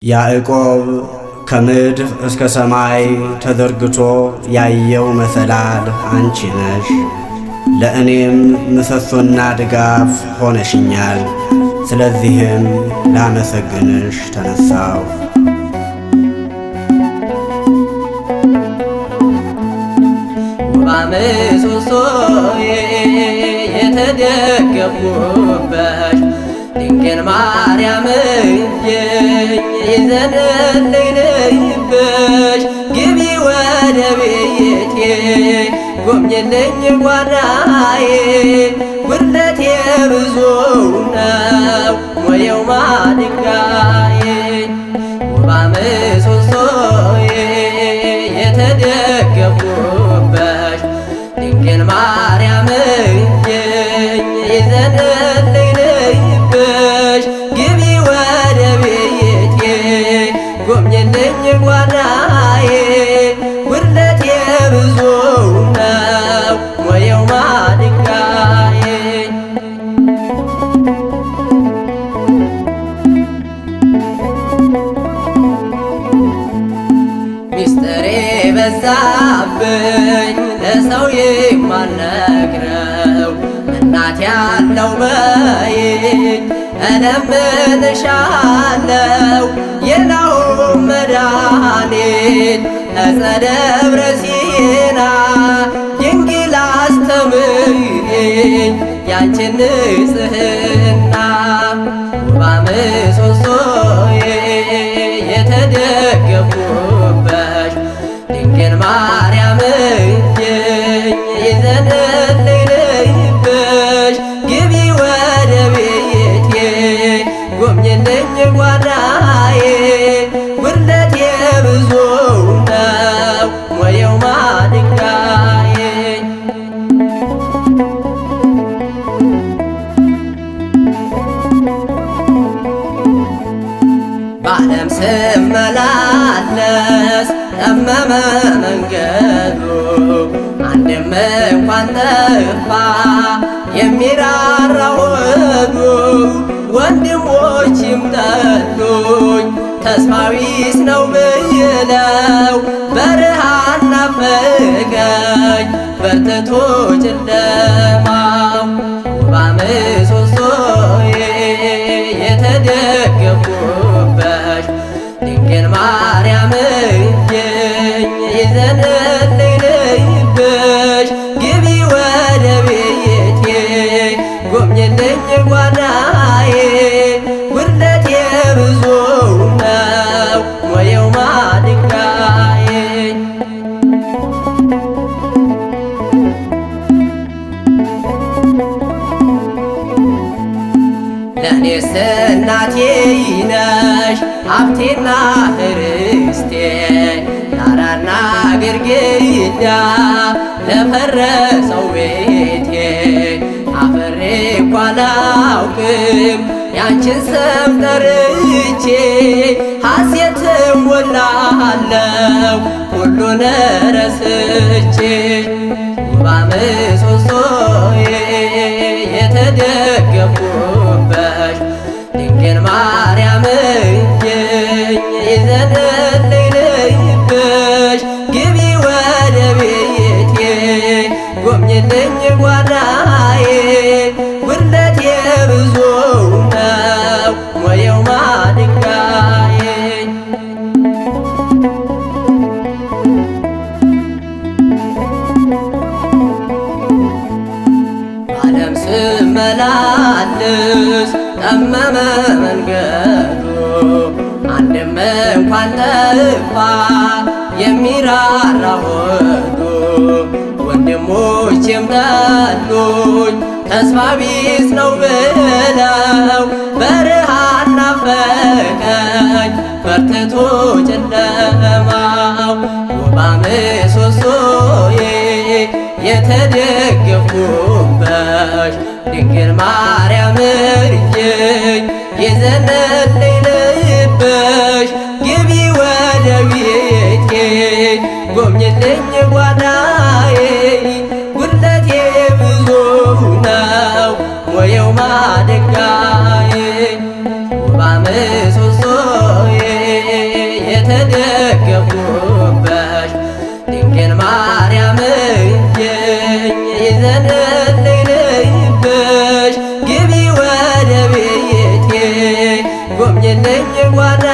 ያዕቆብ ከምድር እስከ ሰማይ ተዘርግቶ ያየው መሰላል አንቺ ነሽ። ለእኔም ምሰሶና ድጋፍ ሆነሽኛል። ስለዚህም ላመሰግንሽ ተነሳው። ምሰሶዬ የተደገፍኩብሽ ድንግል ማርያም ይዘንልኝብሽ ግቢ ወደ ቤቴ ጎብኝልኝ ጓዳዬ ጉድለቴ ብዙ ነው ሞየው ማድጋዬ ምሰሶዬ የተደገፍኩብሽ ድንግል ማርያም ይዘንልኝብሽ ግቢ ወደ ቤቴ ጎብኝልኝ ጓዳዬ ጉድለቴ ብዙ ነው ሞየው ማድጋዬ ሚስጥሬ በዛብኝ ለሰው የማልነግረው እናት ያለው በይኝ እለምንሻለው የናሆም መድኃኒት ዕፀ ደብረ ሲና ድንግል አስተምሪኝ ያንቺን ንጽሕና ምሰሶዬ የተደገፍኩብሽ ድንግል ማርያም ይዘንልኝብሽ ግቢ ወደ ቤቴ ጎብኝልኝ ጓዳዬ ጉድለቴ ብዙ ነው ሞየው ማድጋዬ በዓለም ስመላለስ ጠመመ መንገዱ አንድም እንኳን ጠፋ የሚራራ ወዱ ወንድሞችም ጠሉኝ ተስፋ ቢስ ነው ብለው በረሃን ናፈቀኝ በርትቶ ጨለማው ምሰሶዬ የተደገፍኩብሽ ድንግል ማርያም ይዘንልኝብሽ ግቢ ወደ ቤቴ ጎብኝልኝ ጓዳዬ ጉድለቴ ብዙ ነው ሞየው ማድጋዬ ለእኔስ እናቴ ነሽ ሀብቴና ርስቴ ጣራና ግድግዳ ለፈረሰው ቤቴ አፍሬ እኮ አላውቅም ያንቺን ስም ጠርቼ ሐሴትም ሞላለሁ ሁሉን ረስቼ ምሰሶዬ የተደገፍኩብሽ ድንግል ማርያም ይዘንልኝብሽ ግቢ ወደ ቤቴ ጎብኝልኝ ጓዳዬ ጉድለቴ ብዙ ነው ሞየው ማድጋዬ በዓለም ስመላለስ ጠመመ መንገዱ አንድም እንኳን ጠፋ የሚራራ ወዱ ወንድሞቼም ጠሉኝ ተስፋ ቢስ ነው ብለው በረሃን ናፈቀኝ በርትቶ ጨለማው ምሰሶዬ የተደገፍኩብሽ ድንግል ማርያም ይዘንልኝብሽ ግቢ ወደ ቤቴ ጎብኝልኝ ጓዳዬ ጉድለቴ ብዙ ነው ሞየው ማድጋዬ ምሰሶዬ ተደገፍኩበሽ ድንግል ማርያም ይዘንልኝ ልይብሽ ግቢ ወደ ቤቴ ጎብኝልኝ ጓዳ